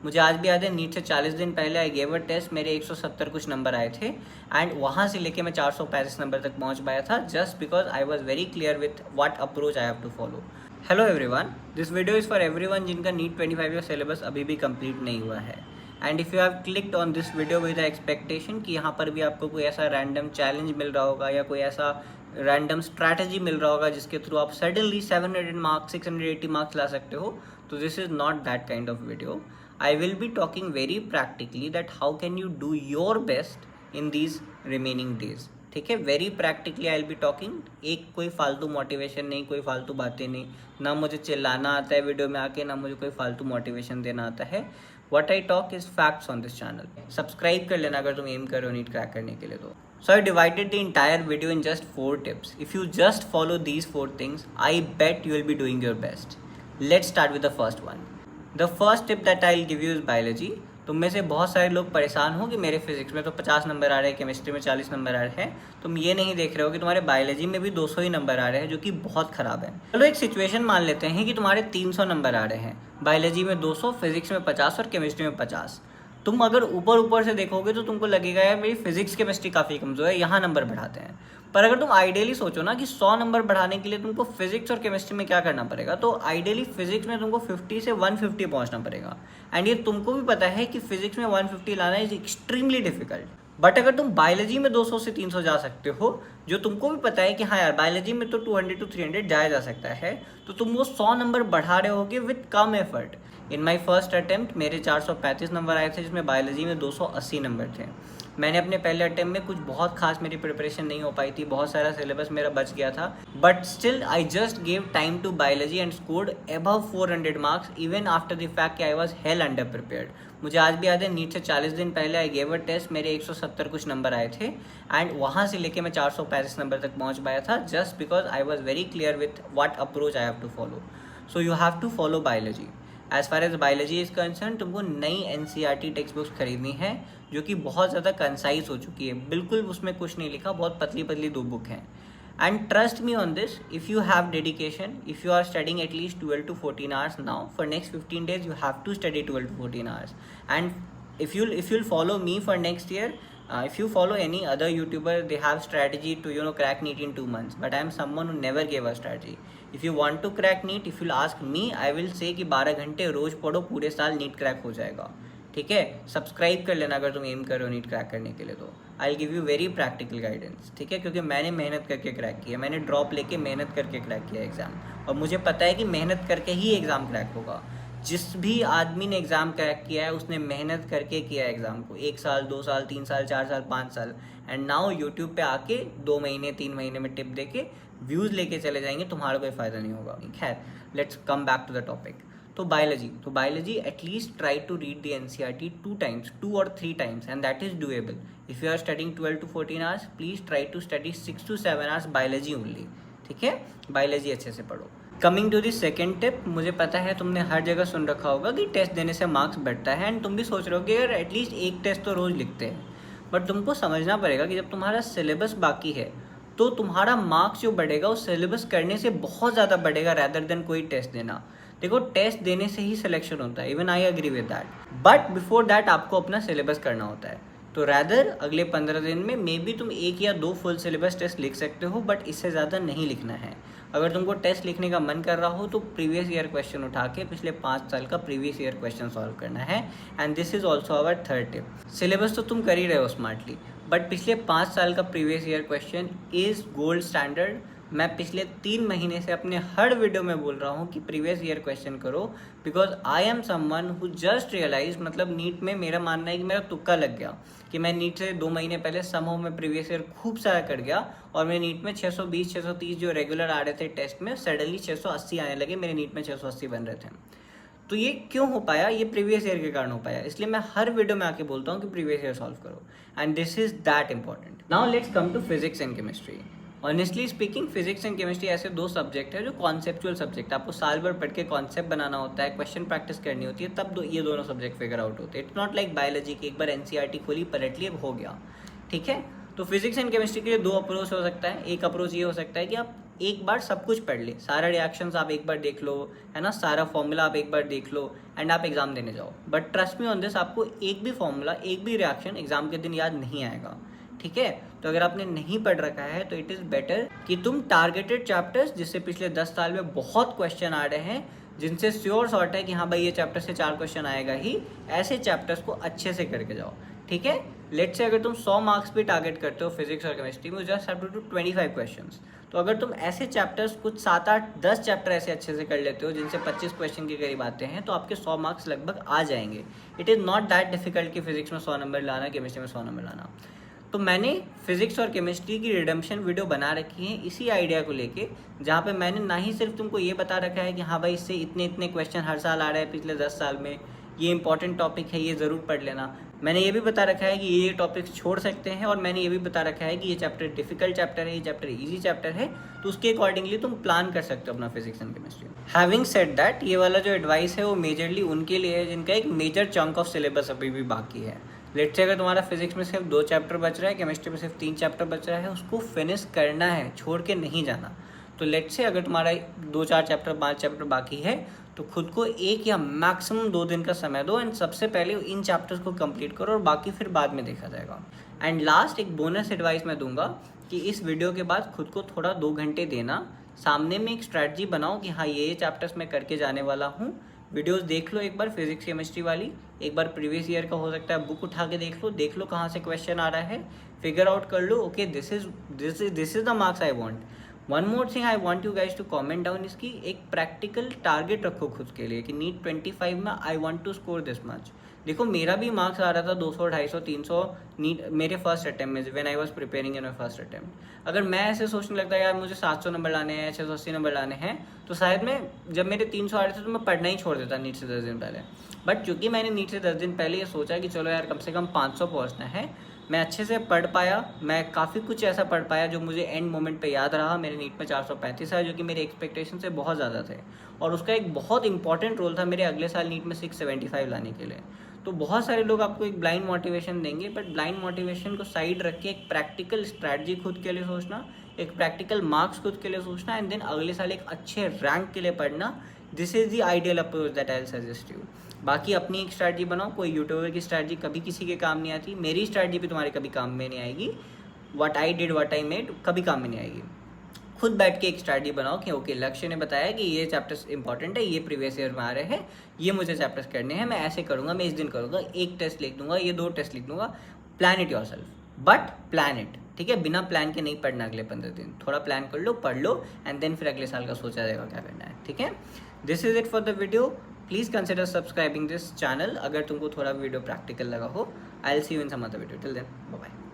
मुझे आज भी याद है, नीट से 40 दिन पहले आई गेव अ टेस्ट, मेरे 170 कुछ नंबर आए थे एंड वहाँ से लेके मैं 435 नंबर तक पहुँच पाया था, just because I was very clear with what approach I have to follow. Hello everyone, this video is for everyone जिनका नीट 25 का सिलेबस अभी भी कंप्लीट नहीं हुआ है। And if you have clicked on this video with the expectation कि यहाँ पर भी आपको कोई ऐसा रैंडम चैलेंज मिल रहा होगा या कोई ऐसा रैंडम स्ट्रैटेजी मिल रहा होगा जिसके थ्रू आप सडनली 700 मार्क्स 680 मार्क्स ला सकते हो, तो this is not that kind of video. I will be talking very practically that how can you do your best in these remaining days. ठीक है, very practically I will be talking. एक कोई फालतू motivation नहीं, कोई फालतू बातें नहीं, ना मुझे चिल्लाना आता है वीडियो में आके, ना मुझे कोई फालतू मोटिवेशन देना आता है। What I talk is facts on this channel. Subscribe कर लेना अगर तुम एम कर रहे हो नीट क्रैक करने के लिए तो। So I divided the entire video in just 4 tips. If you just follow these 4 things, I bet you will be doing your best. Let's start with the first one. The first tip that I'll give you is biology. तुम में से बहुत सारे लोग परेशान हो कि मेरे फिजिक्स में तो 50 नंबर आ रहे हैं, केमिस्ट्री में 40 नंबर आ रहे हैं। तुम ये नहीं देख रहे हो कि तुम्हारे बायोलॉजी में भी 200 ही नंबर आ रहे हैं, जो कि बहुत ख़राब है। चलो एक सिचुएशन मान लेते हैं कि तुम्हारे 300 नंबर आ रहे हैं, बायोलॉजी में 200, फिजिक्स में 50 और केमिस्ट्री में 50। तुम अगर ऊपर से देखोगे तो तुमको लगेगा यार मेरी फिजिक्स केमिस्ट्री काफ़ी कमज़ोर है, यहाँ नंबर बढ़ाते हैं। पर अगर तुम आइडियली सोचो ना कि 100 नंबर बढ़ाने के लिए तुमको फिजिक्स और केमिस्ट्री में क्या करना पड़ेगा, तो आइडियली फिजिक्स में तुमको 50 से 150 पहुंचना पड़ेगा। एंड ये तुमको भी पता है कि फिजिक्स में 150 लाना इज एक्सट्रीमली डिफिकल्ट। बट अगर तुम बायोलॉजी में 200 से 300 जा सकते हो, जो तुमको भी पता है कि हाँ यार बायोलॉजी में तो 200 to 300 जाया जा सकता है, तो तुम वो 100 नंबर बढ़ा रहे होगे with come effort. In my first attempt मेरे 435 नंबर आए थे, जिसमें बायोलॉजी में 280 नंबर थे। मैंने अपने पहले अटेम्प्ट में कुछ बहुत खास मेरी प्रिपरेशन नहीं हो पाई थी, बहुत सारा सिलेबस मेरा बच गया था, but still I just gave time to biology and scored above 400 marks even after the fact कि I was hell under prepared. मुझे आज भी याद है, नीट से 40 दिन पहले आई गेव अ टेस्ट, मेरे 170 कुछ नंबर आए थे एंड वहाँ से लेके मैं 435 नंबर तक पहुँच पाया था, just because I was very clear with what approach I have to follow. So you have to follow biology. As far as biology is concern, तुमको नई NCERT टेक्स्ट बुक्स खरीदनी है जो कि बहुत ज़्यादा कंसाइज हो चुकी है, बिल्कुल उसमें कुछ नहीं लिखा, बहुत पतली पतली 2 बुक हैं। And trust me on this, if you have dedication, if you are studying at least 12 to 14 hours now, for next 15 days you have to study 12 to 14 hours. And if you'll follow me for next year, if you follow any other YouTuber, they have strategy to crack NEET in 2 months, but I am someone who never gave a strategy. If you want to crack NEET, if you'll ask me, I will say कि 12 घंटे रोज पढ़ो, पूरे साल NEET crack हो जाएगा। ठीक है, subscribe कर लेना अगर तुम एम कर रहे हो नीट क्रैक करने के लिए तो। I give you very practical guidance. ठीक है, क्योंकि मैंने मेहनत करके क्रैक किया, मैंने ड्रॉप लेके मेहनत करके क्रैक किया एग्ज़ाम, और मुझे पता है कि मेहनत करके ही एग्ज़ाम क्रैक होगा। जिस भी आदमी ने एग्ज़ाम क्रैक किया है उसने मेहनत करके किया है एग्ज़ाम को, 1 साल 2 साल 3 साल 4 साल 5 साल। एंड नाउ यूट्यूब पे आके 2 महीने 3 महीने में टिप दे के व्यूज़ लेके चले जाएंगे, तुम्हारा कोई फ़ायदा नहीं होगा। खैर, let's come back to the topic. तो biology at least try to read the NCERT 2 times, 2 or 3 times, and that is doable. If you are studying 12 to 14 hours, please try to study 6 to 7 hours biology only. ठीक है, biology अच्छे से पढ़ो। Coming to the second tip, मुझे पता है तुमने हर जगह सुन रखा होगा कि टेस्ट देने से मार्क्स बढ़ता है, एंड तुम भी सोच रहे हो कि यार एटलीस्ट एक टेस्ट तो रोज़ लिखते हैं। बट तुमको समझना पड़ेगा कि जब तुम्हारा सिलेबस बाकी है तो तुम्हारा मार्क्स जो बढ़ेगा उस सिलेबस करने से बहुत ज़्यादा बढ़ेगा रैदर देन कोई टेस्ट देना। देखो, टेस्ट देने से ही सिलेक्शन होता है, even I agree with that, but before that आपको अपना सिलेबस करना होता है। तो रैदर अगले 15 दिन में मे बी तुम 1 या 2 फुल सिलेबस टेस्ट लिख सकते हो, बट इससे ज़्यादा नहीं लिखना है। अगर तुमको टेस्ट लिखने का मन कर रहा हो तो प्रीवियस ईयर क्वेश्चन उठा के पिछले 5 साल का प्रीवियस ईयर क्वेश्चन सॉल्व करना है। And this is also our third tip. Syllabus तो तुम कर ही रहे हो स्मार्टली, बट पिछले 5 साल का previous year question is gold standard. मैं पिछले 3 महीने से अपने हर वीडियो में बोल रहा हूँ कि प्रीवियस ईयर क्वेश्चन करो, because I am someone who just realise, मतलब नीट में मेरा मानना है कि मेरा तुक्का लग गया कि मैं नीट से 2 महीने पहले समहाउ में प्रीवियस ईयर खूब सारा कर गया, और मेरे नीट में 620 630 जो रेगुलर आ रहे थे टेस्ट में, सडनली 680 आने लगे, मेरे नीट में 680 बन रहे थे। तो ये क्यों हो पाया? ये प्रीवियस ईयर के कारण हो पाया। इसलिए मैं हर वीडियो में आके बोलता हूँ कि प्रीवियस ईयर सॉल्व करो, and this is that important. Now let's come to physics and chemistry. Honestly speaking, physics and chemistry ऐसे 2 सब्जेक्ट है जो कॉन्सेप्चुअल सब्जेक्ट, आपको साल भर पढ़ के कॉन्सेप्ट बनाना होता है, क्वेश्चन प्रैक्टिस करनी होती है, तब ये दोनों सब्जेक्ट फिगर आउट होते हैं। इट्स नॉट लाइक बायोलॉजी की एक बार NCERT खोली पलट ली हो गया। ठीक है, तो फिजिक्स एंड केमिस्ट्री के लिए 2 अप्रोच हो सकता है। एक अप्रोच ये हो सकता है कि आप एक बार सब कुछ पढ़ ले, सारा रिएक्शंस आप एक बार देख लो, है ना, सारा फॉर्मूला आप एक बार देख लो एंड आप एग्जाम देने जाओ। But trust me on this, आपको एक भी फॉर्मूला, एक भी रिएक्शन एग्जाम के दिन याद नहीं आएगा, ठीक है। तो अगर आपने नहीं पढ़ रखा है तो इट इज़ बेटर कि तुम टारगेटेड चैप्टर्स, जिससे पिछले 10 साल में बहुत क्वेश्चन आ रहे हैं, जिनसे श्योर शॉर्ट है कि हाँ भाई ये चैप्टर से 4 क्वेश्चन आएगा ही, ऐसे चैप्टर्स को अच्छे से करके जाओ, ठीक है। लेट्स से अगर तुम 100 मार्क्स भी टारगेट करते हो फिजिक्स और केमिस्ट्री में, just have to do 25 questions. तो अगर तुम ऐसे चैप्टर्स कुछ 7, 8, 10 चैप्टर ऐसे अच्छे से कर लेते हो जिनसे 25 क्वेश्चन के करीब आते हैं, तो आपके 100 मार्क्स लगभग आ जाएंगे। It is not that difficult कि फिजिक्स में 100 नंबर लाना, केमिस्ट्री में 100 नंबर लाना। तो मैंने फिजिक्स और केमिस्ट्री की रिडम्पशन वीडियो बना रखी है इसी आइडिया को लेके, जहाँ पे मैंने ना ही सिर्फ तुमको ये बता रखा है कि हाँ भाई इससे इतने इतने क्वेश्चन हर साल आ रहे हैं पिछले 10 साल में, ये इंपॉर्टेंट टॉपिक है, ये ज़रूर पढ़ लेना। मैंने ये भी बता रखा है कि ये टॉपिक्स छोड़ सकते हैं, और मैंने ये भी बता रखा है कि ये चैप्टर डिफिकल्ट चैप्टर है, ये चैप्टर ईजी चैप्टर है, तो उसके अकॉर्डिंगली तुम प्लान कर सकते हो अपना physics and chemistry. Having said that, ये वाला जो एडवाइस है वो मेजरली उनके लिए है जिनका एक मेजर चंक ऑफ सिलेबस अभी भी बाकी है। लेट्स से अगर तुम्हारा फिजिक्स में सिर्फ 2 चैप्टर बच रहा है, केमिस्ट्री में सिर्फ 3 चैप्टर बच रहा है, उसको फिनिश करना है, छोड़ के नहीं जाना। तो लेट्स से अगर तुम्हारा 2, 4 चैप्टर, 5 चैप्टर बाकी है, तो खुद को 1 या मैक्सिमम 2 दिन का समय दो एंड सबसे पहले इन चैप्टर्स को कंप्लीट करो, और बाकी फिर बाद में देखा जाएगा। एंड लास्ट एक बोनस एडवाइस मैं दूंगा कि इस वीडियो के बाद खुद को थोड़ा 2 घंटे देना, सामने में एक स्ट्रैटेजी बनाओ कि हाँ ये चैप्टर्स मैं करके जाने वाला हूँ। वीडियोस देख लो एक बार फिजिक्स केमिस्ट्री वाली, एक बार प्रीवियस ईयर का हो सकता है बुक उठा के देख लो कहाँ से क्वेश्चन आ रहा है, फिगर आउट कर लो, okay this is the marks I want. One more thing I want you guys to comment down, इसकी एक प्रैक्टिकल टारगेट रखो खुद के लिए कि नीट 25 में I want to score this much. देखो मेरा भी मार्क्स आ रहा था 200, 250, 300 नीट मेरे फर्स्ट अटेम्प्ट में, when I was preparing in my first attempt. अगर मैं ऐसे सोचने लगता यार मुझे 700 नंबर लाने हैं, 680 नंबर लाने हैं, तो शायद मैं, जब मेरे 300 आ रहे थे तो मैं पढ़ना ही छोड़ देता नीट से 10 दिन पहले। बट चूंकि मैंने नीट से 10 दिन पहले ये सोचा कि चलो यार कम से कम 500 पहुँचना है, मैं अच्छे से पढ़ पाया, मैं काफ़ी कुछ ऐसा पढ़ पाया जो मुझे एंड मोमेंट पे याद रहा। मेरे नीट में 435 आया, जो कि मेरे एक्सपेक्टेशन से बहुत ज़्यादा थे, और उसका एक बहुत इंपॉर्टेंट रोल था मेरे अगले साल नीट में 675 लाने के लिए। तो बहुत सारे लोग आपको एक ब्लाइंड मोटिवेशन देंगे, बट ब्लाइंड मोटिवेशन को साइड रख के एक प्रैक्टिकल स्ट्रैटेजी खुद के लिए सोचना, एक प्रैक्टिकल मार्क्स खुद के लिए सोचना, एंड देन अगले साल एक अच्छे रैंक के लिए पढ़ना। This is the ideal approach that I will suggest you. बाकी अपनी एक स्ट्रैटेजी बनाओ, कोई यूट्यूबर की स्ट्रैटेजी कभी किसी के काम नहीं आती, मेरी स्ट्रैटेजी भी तुम्हारे कभी काम में नहीं आएगी। What I did, what I made कभी काम में नहीं आएगी। खुद बैठ के एक स्ट्रैटेजी बनाओ कि ओके लक्ष्य ने बताया कि ये चैप्टर्स इंपॉर्टेंट है, ये प्रीवियस ईयर में आ रहे हैं, ये मुझे चैप्टर्स करने हैं, मैं ऐसे करूँगा, मैं इस दिन करूँगा, 1 टेस्ट लिख दूंगा, ये 2 टेस्ट लिख दूंगा। Plan it yourself, but plan it, ठीक है। बिना प्लान के नहीं पढ़ना अगले 15 दिन, थोड़ा प्लान कर लो, पढ़ लो, एंड देन फिर अगले साल का सोचा जाएगा क्या करना है, ठीक है। This is it for the video. Please consider subscribing this channel अगर तुमको थोड़ा वीडियो प्रैक्टिकल लगा हो। I will see you in some other video, till then bye bye.